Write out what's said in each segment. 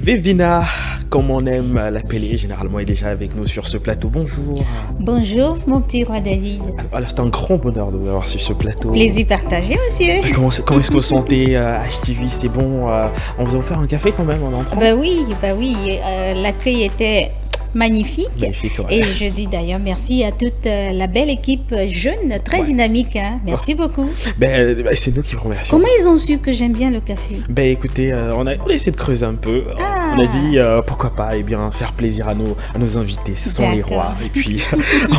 Vévina, comme on aime l'appeler, généralement est déjà avec nous sur ce plateau. Bonjour. Bonjour, mon petit roi David. Alors, c'est un grand bonheur de vous avoir sur ce plateau. Plaisir partagé, monsieur. Comment est-ce que vous sentez HTV? C'est bon, on vous a offert un café quand même en entrant? Bah oui. L'accueil était magnifique. Magnifique, ouais. Et je dis d'ailleurs merci à toute la belle équipe jeune, très dynamique. Hein. Merci beaucoup. C'est nous qui vous remercions. Comment ils ont su que j'aime bien le café? Écoutez, on a essayé de creuser un peu. On a dit pourquoi pas faire plaisir à nos invités. Ce sont les rois. Et puis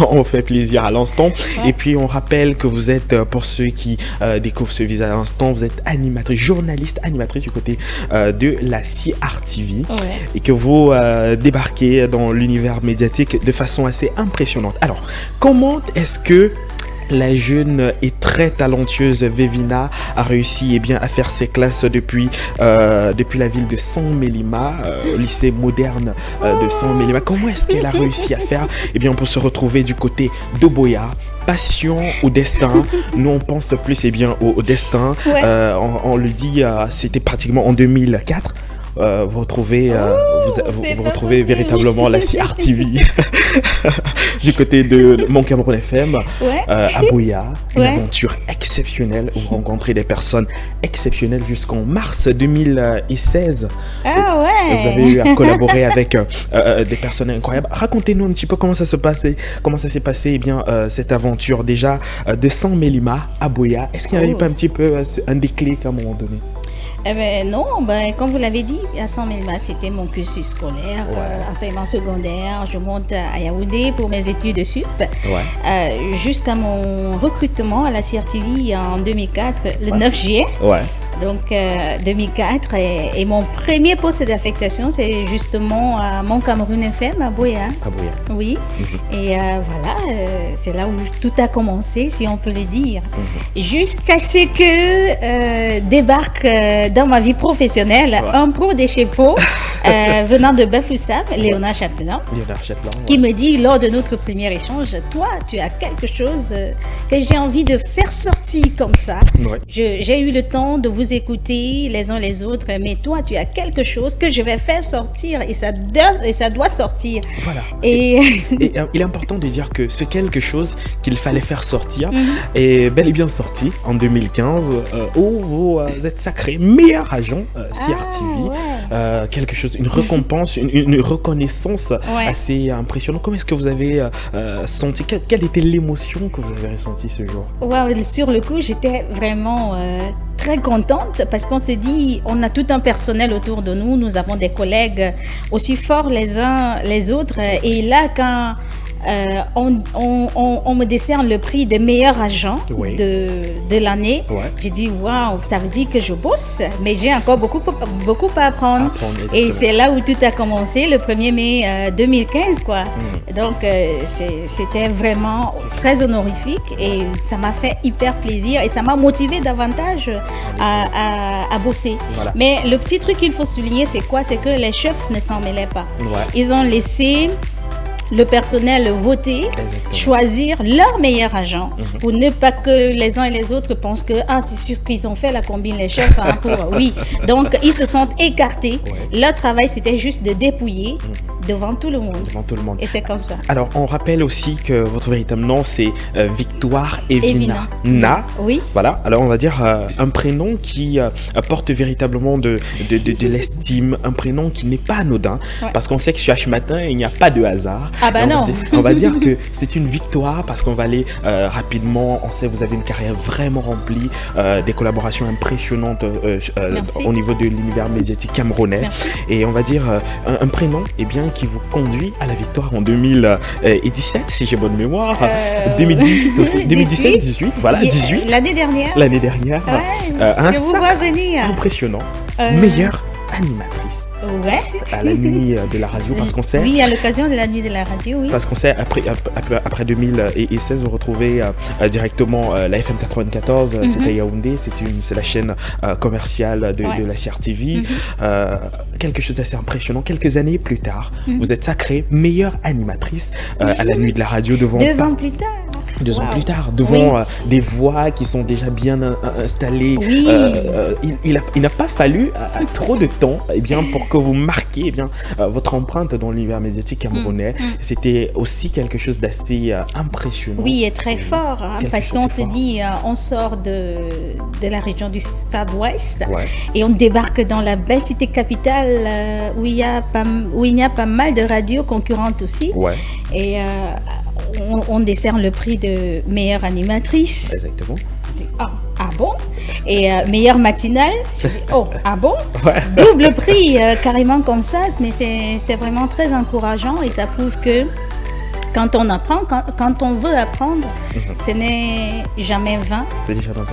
on fait plaisir à l'instant. Ouais. Et puis on rappelle que vous êtes, pour ceux qui découvrent ce visage à l'instant, vous êtes animatrice, journaliste, animatrice du côté de la CRTV. Ouais. Et que vous débarquez dans l'univers médiatique de façon assez impressionnante. Alors, comment est-ce que la jeune et très talentueuse Vévina a réussi à faire ses classes depuis la ville de Saint-Mélima, au lycée moderne de Saint-Mélima? Comment est-ce qu'elle a réussi à faire pour se retrouver du côté d'Oboya? Passion ou destin? Nous on pense plus au destin. Ouais. On le dit, c'était pratiquement en 2004. Vous retrouvez véritablement la CRTV du côté de Mon Cameroun FM, à Boya, une aventure exceptionnelle où vous rencontrez des personnes exceptionnelles jusqu'en mars 2016. Ah ouais. Vous avez eu à collaborer avec des personnes incroyables. Racontez-nous un petit peu comment ça s'est passé cette aventure déjà de Saint-Mélima à Boya. Est-ce qu'il n'y avait pas un petit peu un déclic à un moment donné? Non, comme vous l'avez dit, à Saint-Mélima, c'était mon cursus scolaire, enseignement secondaire. Je monte à Yaoundé pour mes études sup, jusqu'à mon recrutement à la CRTV en 2004, le 9 juillet. Ouais. Donc, 2004, et mon premier poste d'affectation, c'est justement à Mon Cameroun FM, à Boya. À Boya. Oui. Mm-hmm. Et c'est là où tout a commencé, si on peut le dire. Mm-hmm. Jusqu'à ce que débarque dans ma vie professionnelle un pro des chez Pro, venant de Bafoussam, Léonard Châtelain, qui me dit lors de notre premier échange, toi, tu as quelque chose que j'ai envie de faire sortir comme ça. Ouais. J'ai eu le temps de vous écouter les uns les autres, mais toi, tu as quelque chose que je vais faire sortir et ça doit sortir. Voilà. Et il est important de dire que ce quelque chose qu'il fallait faire sortir est bel et bien sorti en 2015, où vous êtes sacré meilleur agent CRTV. Quelque chose, une récompense, une reconnaissance assez impressionnante. Comment est-ce que vous avez senti, quelle était l'émotion que vous avez ressentie ce jour? Sur le coup, j'étais vraiment très contente parce qu'on s'est dit, on a tout un personnel autour de nous, nous avons des collègues aussi forts les uns les autres, et là quand on me décerne le prix de meilleur agent de l'année. Ouais. J'ai dit waouh, ça veut dire que je bosse, mais j'ai encore beaucoup à apprendre. Et c'est là où tout a commencé, le 1er mai 2015, quoi. Donc c'était vraiment très honorifique et ça m'a fait hyper plaisir et ça m'a motivé davantage à bosser. Voilà. Mais le petit truc qu'il faut souligner, c'est quoi? C'est que les chefs ne s'en mêlaient pas. Ouais. Ils ont laissé le personnel voter, choisir leur meilleur agent pour ne pas que les uns et les autres pensent que c'est sûr qu'ils ont fait la combine les chefs donc ils se sont écartés. Leur travail c'était juste de dépouiller devant tout le monde. Et c'est comme ça. Alors on rappelle aussi que votre véritable nom c'est Victoire Evina. Oui. Voilà. Alors on va dire un prénom qui porte véritablement de l'estime, un prénom qui n'est pas anodin parce qu'on sait que sur H-Matin il n'y a pas de hasard. Non. On va dire que c'est une victoire parce qu'on va aller rapidement. On sait que vous avez une carrière vraiment remplie, des collaborations impressionnantes au niveau de l'univers médiatique camerounais. Merci. Et on va dire un prénom qui vous conduit à la victoire en 2017, si j'ai bonne mémoire. 2018 aussi. 2017-18, voilà, 18. L'année dernière. Que vous voyez venir. Impressionnant. Meilleure animatrice. À la nuit de la radio, parce qu'on sait. Oui, à l'occasion de la nuit de la radio, oui. Parce qu'on sait, après 2016, vous retrouvez directement la FM 94, c'est à Yaoundé, c'est la chaîne commerciale de la CRTV. Quelque chose d'assez impressionnant. Quelques années plus tard, vous êtes sacrée meilleure animatrice à la nuit de la radio devant. 2 ans plus tard. 2 ans plus tard, devant des voix qui sont déjà bien installées. Oui. Il n'a pas fallu trop de temps pour que vous marquiez votre empreinte dans l'univers médiatique camerounais. C'était aussi quelque chose d'assez impressionnant. Oui, et très fort, parce qu'on s'est dit, on sort de la région du Sud-Ouest et on débarque dans la belle cité capitale où il y a pas mal de radios concurrentes aussi. Ouais. Et on décerne le prix de meilleure animatrice. Exactement. Ah bon? Et meilleure matinale. Je dis, ah bon? Double prix, carrément comme ça. Mais c'est vraiment très encourageant et ça prouve que quand on apprend, quand on veut apprendre, ce n'est jamais vain.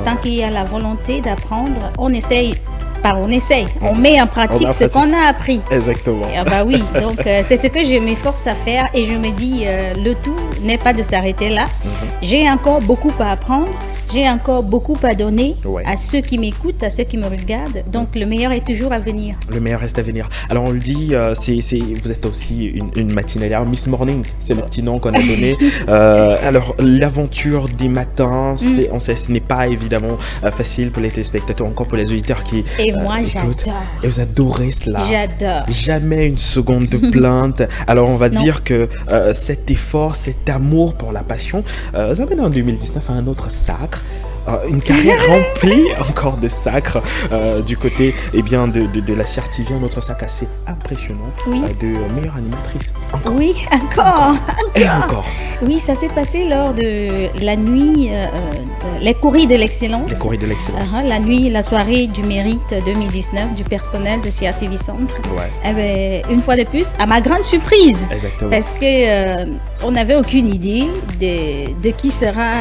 Tant qu'il y a la volonté d'apprendre, on essaye. On met en pratique ce qu'on a appris. Exactement. Oui, donc c'est ce que je m'efforce à faire et je me dis, le tout n'est pas de s'arrêter là. J'ai encore beaucoup à apprendre. J'ai encore beaucoup à donner à ceux qui m'écoutent, à ceux qui me regardent. Donc, le meilleur est toujours à venir. Le meilleur reste à venir. Alors, on le dit, vous êtes aussi une matinalière. Miss Morning, c'est le petit nom qu'on a donné. Alors, l'aventure des matins, on sait, ce n'est pas évidemment facile pour les téléspectateurs, encore pour les auditeurs qui Et moi, j'adore. Et vous adorez cela. J'adore. Jamais une seconde de plainte. Alors, on va dire que cet effort, cet amour pour la passion, vous amène en 2019 à un autre sacre. Une carrière remplie encore de sacres du côté de la CRTV, un autre sac assez impressionnant de meilleure animatrice. Encore. Oui, encore. Et encore. Oui, ça s'est passé lors de la nuit, les courriers de l'excellence. Les courriers de l'excellence. La soirée du mérite 2019 du personnel de CRTV Centre. Une fois de plus, à ma grande surprise. Exactement. Parce que on n'avait aucune idée de qui sera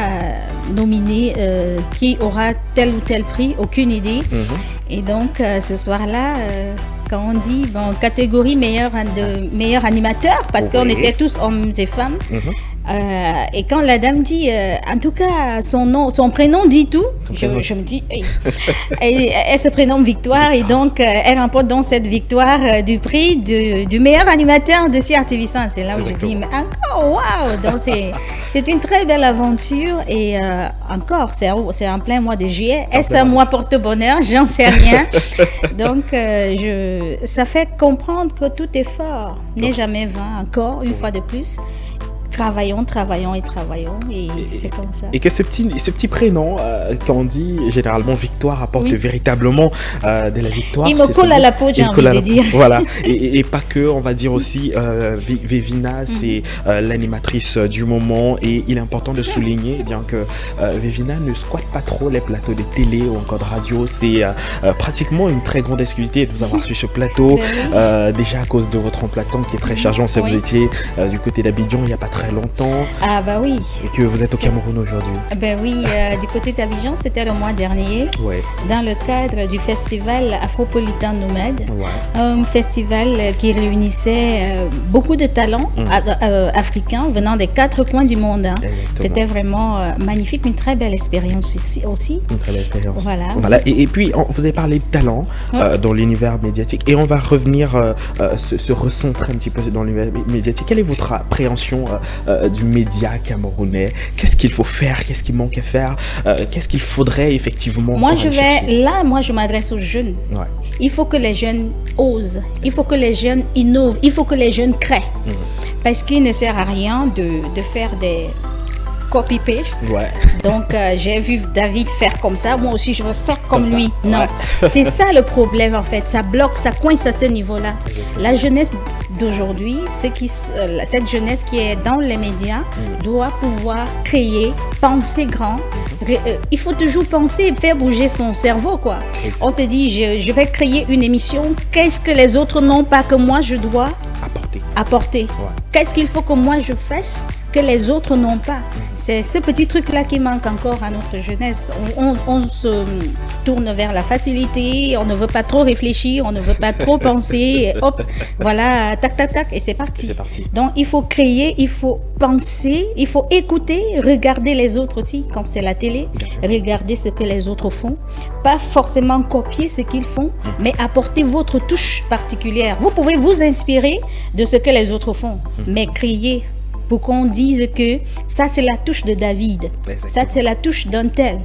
nominé, qui aura tel ou tel prix, aucune idée. Et donc, ce soir-là, quand on dit catégorie meilleur animateur, parce qu'on était tous hommes et femmes, et quand la dame dit, en tout cas, son prénom dit tout, je me dis, elle se prénomme Victoire, et donc elle remporte donc cette victoire du prix du meilleur animateur de CRTV. C'est là où je dis, mais encore, waouh! Donc c'est une très belle aventure, et encore, c'est en plein mois de juillet. Est-ce un mois porte-bonheur? J'en sais rien. Donc, ça fait comprendre que tout effort n'est jamais vain, encore une fois de plus. Travaillons, et c'est comme ça. Et que ce petit prénom, quand on dit généralement victoire, apporte véritablement de la victoire. Il me colle à la peau, j'ai envie de dire. Voilà, et pas que, on va dire aussi, Vévina, c'est l'animatrice du moment, et il est important de souligner que Vévina ne squatte pas trop les plateaux de télé ou encore de radio. C'est pratiquement une très grande exclusivité de vous avoir sur ce plateau, déjà à cause de votre emploi de temps qui est très chargeant. Si vous étiez du côté d'Abidjan il n'y a pas très longtemps. Ah bah oui. Et que vous êtes au Cameroun aujourd'hui. Ben oui, du côté d'Abidjan, c'était le mois dernier, dans le cadre du festival Afropolitan Nomade, un festival qui réunissait beaucoup de talents africains venant des 4 coins du monde. C'était vraiment magnifique, une très belle expérience aussi. Une très belle expérience. Voilà. Et puis, vous avez parlé de talent dans l'univers médiatique, et on va revenir se recentrer un petit peu dans l'univers médiatique. Quelle est votre appréhension du média camerounais? Qu'est-ce qu'il faut faire? Qu'est-ce qu'il manque à faire? Qu'est-ce qu'il faudrait effectivement je m'adresse aux jeunes. Il faut que les jeunes osent, il faut que les jeunes innovent, il faut que les jeunes créent. Parce qu'il ne sert à rien de faire des copy-paste. Donc, j'ai vu David faire comme ça, moi aussi je veux faire comme lui. Non, c'est ça le problème en fait. Ça bloque, ça coince à ce niveau-là. La jeunesse d'aujourd'hui, cette jeunesse qui est dans les médias doit pouvoir créer, penser grand. Il faut toujours penser et faire bouger son cerveau, quoi. On se dit, je vais créer une émission. Qu'est-ce que les autres n'ont pas que moi je dois apporter? Qu'est-ce qu'il faut que moi je fasse que les autres n'ont pas? C'est ce petit truc-là qui manque encore à notre jeunesse. On se tourne vers la facilité, on ne veut pas trop réfléchir, on ne veut pas trop penser, et hop, voilà, tac, tac, tac, et c'est parti. Donc, il faut créer, il faut penser, il faut écouter, regarder les autres aussi, comme c'est la télé, regarder ce que les autres font, pas forcément copier ce qu'ils font, mais apporter votre touche particulière. Vous pouvez vous inspirer de ce que les autres font, mais créer pour qu'on dise que ça, c'est la touche de David. Exactement. Ça, c'est la touche d'un tel.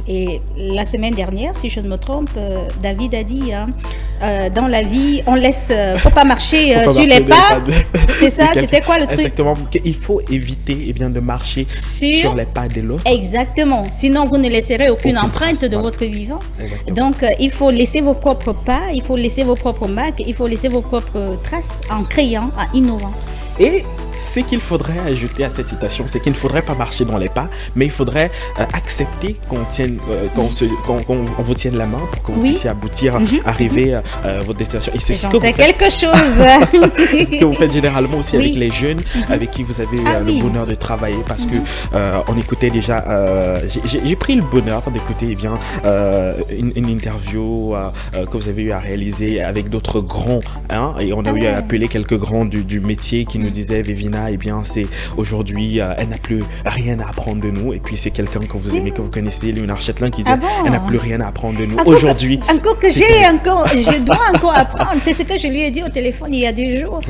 Et la semaine dernière, si je ne me trompe, David a dit dans la vie, on laisse, faut pas marcher sur les pas. C'est ça, c'était quoi le truc? Exactement. Il faut éviter de marcher sur les pas de l'autre. Exactement. Sinon, vous ne laisserez aucune empreinte de votre vivant. Exactement. Donc, il faut laisser vos propres pas, il faut laisser vos propres marques, il faut laisser vos propres traces en créant, en innovant. Et ce qu'il faudrait ajouter à cette citation, c'est qu'il ne faudrait pas marcher dans les pas, mais il faudrait accepter qu'on vous tienne la main pour que vous puissiez aboutir, arriver à votre destination. Et c'est ce que vous faites. Quelque chose. C'est ce que vous faites généralement aussi avec les jeunes avec qui vous avez le bonheur de travailler, parce que on écoutait déjà, j'ai pris le bonheur d'écouter une interview que vous avez eu à réaliser avec d'autres grands, et on a eu à appeler quelques grands du métier qui nous disaient, Vévina, c'est aujourd'hui, elle n'a plus rien à apprendre de nous. Et puis c'est quelqu'un que vous aimez, que vous connaissez, Léonard Chatelain, qui disait, elle n'a plus rien à apprendre de nous aujourd'hui. Je dois encore apprendre. C'est ce que je lui ai dit au téléphone il y a 2 jours.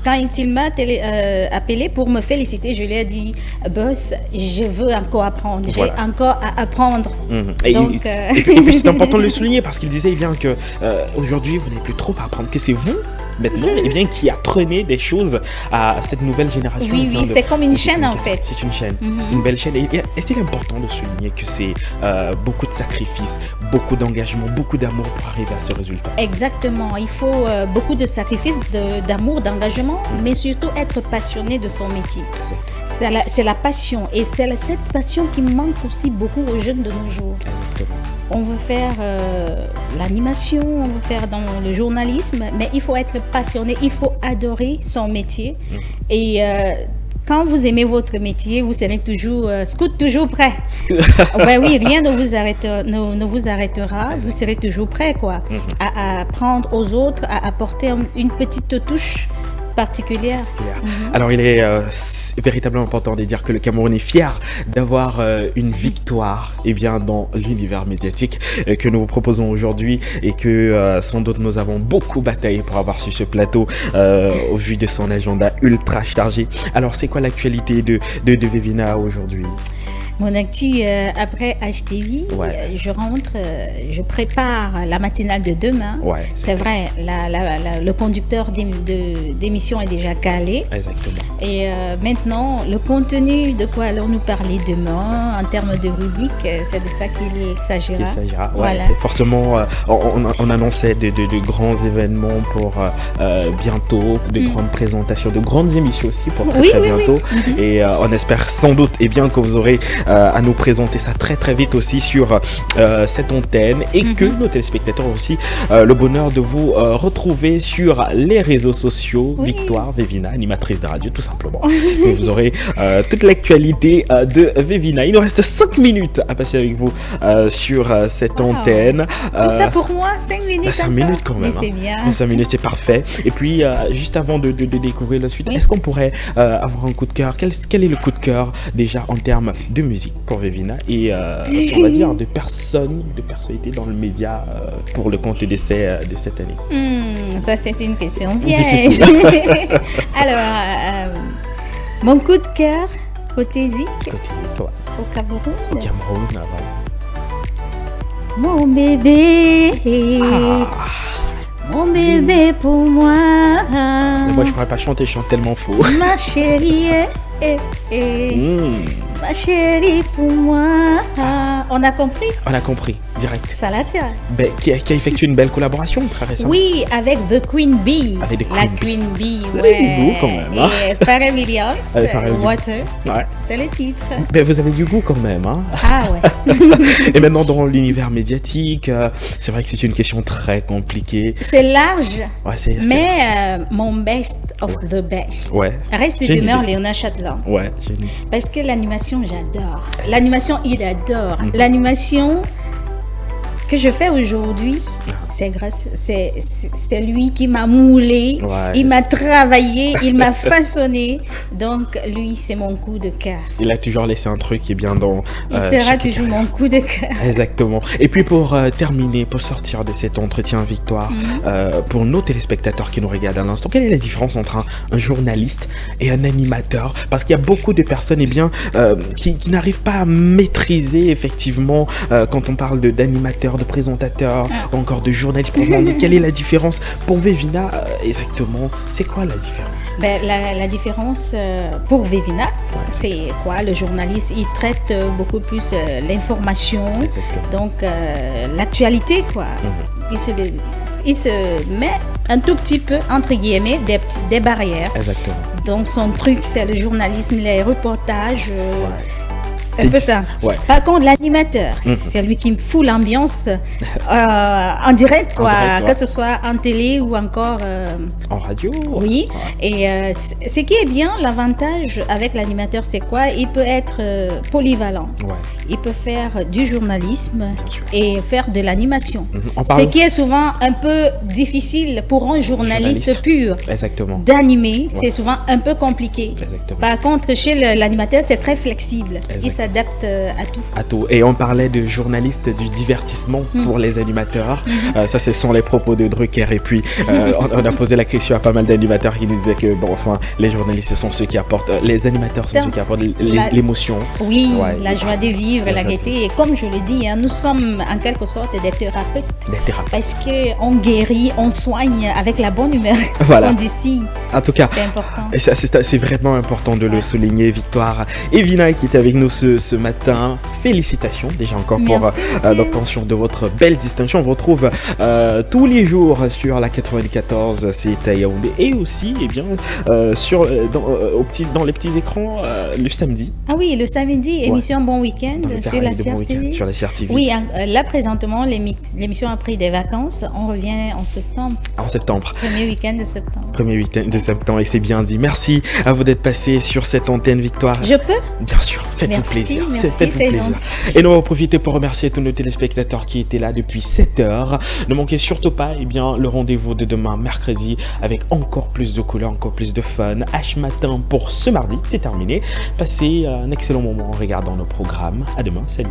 Quand il m'a appelé pour me féliciter, je lui ai dit, boss, je veux encore apprendre. J'ai encore à apprendre. Donc, et puis c'est important de le souligner, parce qu'il disait que aujourd'hui vous n'avez plus trop à apprendre, que c'est vous maintenant qui apprenez des choses à cette nouvelle génération. Oui, c'est comme une chaîne en fait. C'est une chaîne, une belle chaîne. Et c'est important de souligner que c'est beaucoup de sacrifices, beaucoup d'engagement, beaucoup d'amour pour arriver à ce résultat. Exactement, il faut beaucoup de sacrifices, d'amour, d'engagement, mais surtout être passionné de son métier. C'est la passion, et c'est cette passion qui manque aussi beaucoup aux jeunes de nos jours. Exactement. On veut faire l'animation, on veut faire dans le journalisme, mais il faut être passionné, il faut adorer son métier. Et quand vous aimez votre métier, vous serez toujours toujours prêt. Oui, rien ne vous arrêtera. Vous serez toujours prêt à apprendre aux autres, à apporter une petite touche particulière. Alors il est véritablement important de dire que le Cameroun est fier d'avoir une victoire dans l'univers médiatique que nous vous proposons aujourd'hui, et que sans doute nous avons beaucoup bataillé pour avoir sur ce plateau au vu de son agenda ultra chargé. Alors c'est quoi l'actualité de Vévina aujourd'hui? Mon actu, après HTV, je rentre, je prépare la matinale de demain. C'est vrai, le conducteur d'émission est déjà calé. Exactement. Et maintenant, le contenu de quoi allons nous parler demain en termes de rubrique, c'est de ça qu'il s'agira. Voilà. Forcément, on annonçait de grands événements pour bientôt, de grandes présentations, de grandes émissions aussi pour très bientôt. Et on espère sans doute que vous aurez à nous présenter ça très très vite aussi sur cette antenne, et que nos téléspectateurs ont aussi le bonheur de vous retrouver sur les réseaux sociaux. Victoire Vévina, animatrice de radio tout simplement. Et vous aurez toute l'actualité de Vévina. Il nous reste 5 minutes à passer avec vous sur cette antenne. Tout ça pour moi, 5 minutes. 5 minutes quand même. Mais c'est bien. 5 minutes, c'est parfait. Et puis juste avant de découvrir la suite, est-ce qu'on pourrait avoir un coup de cœur? Quel est le coup de cœur déjà en termes de musique pour Vévina, et on va dire de personnalité dans le média pour le compte d'essai de cette année? Ça c'est une question piège. Alors, mon coup de cœur côté Zik, au Cameroun. Mon bébé, mon bébé pour moi. Moi je pourrais pas chanter, je chante tellement faux. Ma chérie, ma chérie pour moi. On a compris? On a compris, direct. Ça l'attire. Qui a effectué une belle collaboration très récemment. Oui, avec The Queen Bee. Avec la Queen Bee, Vous avez du goût quand même. Et Pharrell Williams, Water. C'est le titre. Vous avez du goût quand même. Et maintenant dans l'univers médiatique, c'est vrai que c'est une question très compliquée. C'est large. Mais mon best of the best reste et demeure Léonard Chatelain. Parce que l'animation, j'adore. L'animation, il adore. L'animation que je fais aujourd'hui, c'est lui qui m'a moulé, il m'a travaillé, il m'a façonné. Donc lui, c'est mon coup de cœur. Il a toujours laissé un truc qui est bien dans... il sera toujours mon coup de cœur. Exactement. Et puis pour terminer, pour sortir de cet entretien, Victoire, pour nos téléspectateurs qui nous regardent à l'instant, quelle est la différence entre un journaliste et un animateur? Parce qu'il y a beaucoup de personnes qui n'arrivent pas à maîtriser effectivement quand on parle d'animateur, de présentateur, ou encore de journaliste. Quelle est la différence pour Vevina exactement? C'est quoi la différence? La différence pour Vevina, c'est quoi? Le journaliste, il traite beaucoup plus l'information, donc l'actualité, quoi. Il se met un tout petit peu, entre guillemets, des barrières. Exactement. Donc son truc, c'est le journalisme, les reportages. C'est un peu ça. Par contre, l'animateur, c'est lui qui me fout l'ambiance en direct, quoi. Que ce soit en télé ou encore en radio. Oui. Et ce qui est bien, l'avantage avec l'animateur, c'est quoi? Il peut être polyvalent. Il peut faire du journalisme et faire de l'animation. Ce qui est souvent un peu difficile pour un journaliste pur. Exactement. D'animer, c'est souvent un peu compliqué. Exactement. Par contre, chez l'animateur, c'est très flexible. Il s'adapte à tout. À tout. Et on parlait de journalistes du divertissement pour les animateurs. Ça, ce sont les propos de Drucker. Et puis, on a posé la question à pas mal d'animateurs qui nous disaient que, les journalistes sont ceux qui apportent, les animateurs sont ceux qui apportent l'émotion. Oui, la joie de vivre, la gaieté. Et comme je le dis, nous sommes en quelque sorte des thérapeutes. Parce qu'on guérit, on soigne avec la bonne humeur. On dit si. En tout cas, c'est important. C'est vraiment important de le souligner, Victoire. Et Vina qui est avec nous ce matin. Félicitations déjà encore pour l'obtention de votre belle distinction. On vous retrouve tous les jours sur la 94, c'est à Yaoundé. Et aussi, dans les petits écrans le samedi. Ah oui, le samedi, émission Bon Week-end sur la CRTV. Sur la CRTV. Oui, là présentement, l'émission a pris des vacances. On revient en septembre. En septembre. Premier week-end de septembre. Premier week-end de septembre, et c'est bien dit. Merci à vous d'être passé sur cette antenne, Victoire. Je peux? Bien sûr, faites-vous plaisir. Merci, c'est gentil. Et nous allons profiter pour remercier tous nos téléspectateurs qui étaient là depuis 7 heures. Ne manquez surtout pas le rendez-vous de demain, mercredi, avec encore plus de couleurs, encore plus de fun. H matin pour ce mardi, c'est terminé. Passez un excellent moment en regardant nos programmes. À demain, salut.